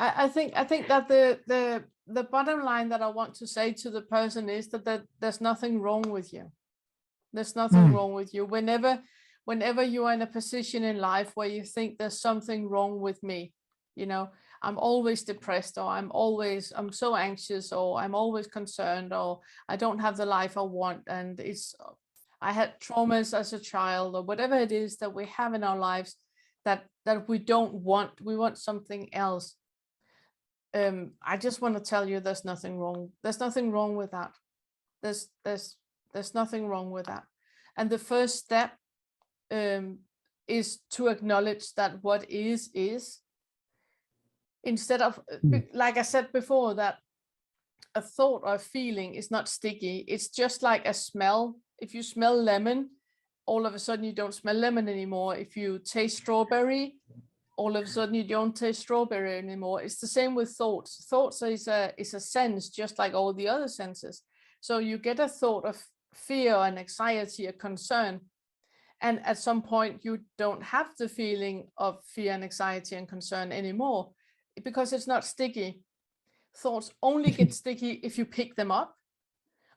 I think that the bottom line that I want to say to the person is that there's nothing wrong with you. There's nothing wrong with you. Whenever you are in a position in life where you think there's something wrong with me, you know, I'm always depressed, or I'm so anxious, or I'm always concerned, or I don't have the life I want, and I had traumas as a child, or whatever it is that we have in our lives that we don't want. We want something else. I just want to tell you there's nothing wrong. There's nothing wrong with that. There's nothing wrong with that. And the first step is to acknowledge that what is, instead of, like I said before, that a thought or a feeling is not sticky. It's just like a smell. If you smell lemon, all of a sudden you don't smell lemon anymore. If you taste strawberry, all of a sudden you don't taste strawberry anymore. It's the same with thoughts. Thoughts is a sense, just like all the other senses. So you get a thought of fear and anxiety, a concern, and at some point you don't have the feeling of fear and anxiety and concern anymore, because it's not sticky. Thoughts only get sticky if you pick them up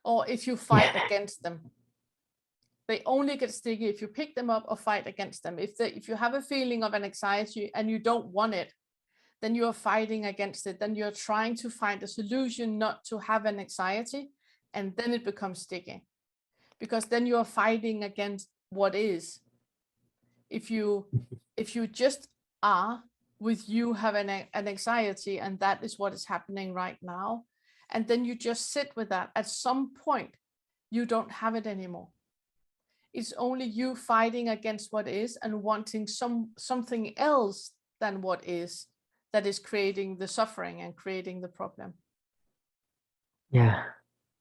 or if you fight against them. They only get sticky if you pick them up or fight against them. If you have a feeling of an anxiety and you don't want it, then you are fighting against it. Then you're trying to find a solution not to have an anxiety, and then it becomes sticky, because then you are fighting against what is. If you just are with you having an anxiety, and that is what is happening right now, and then you just sit with that, at some point you don't have it anymore. It's only you fighting against what is and wanting something else than what is, that is creating the suffering and creating the problem. Yeah.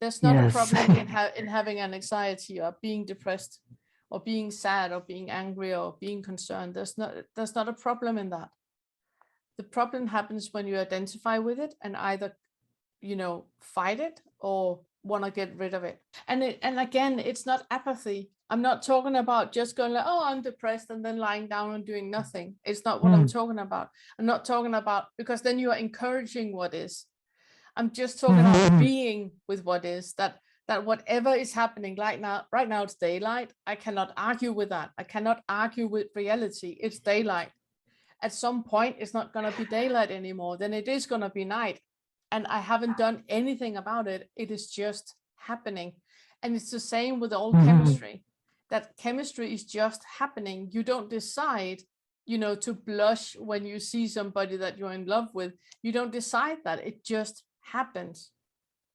There's not a problem in having an anxiety or being depressed or being sad or being angry or being concerned. There's not a problem in that. The problem happens when you identify with it and either, fight it or want to get rid of it. And again, it's not apathy. I'm not talking about just going like, oh, I'm depressed, and then lying down and doing nothing. It's not what I'm talking about. I'm not talking about, because then you are encouraging what is. I'm just talking about being with what is, that whatever is happening right now it's daylight. I cannot argue with that. I cannot argue with reality. It's daylight. At some point, it's not going to be daylight anymore. Then it is going to be night. And I haven't done anything about it. It is just happening. And it's the same with all chemistry. That chemistry is just happening. You don't decide, to blush when you see somebody that you're in love with. You don't decide that. It just happens.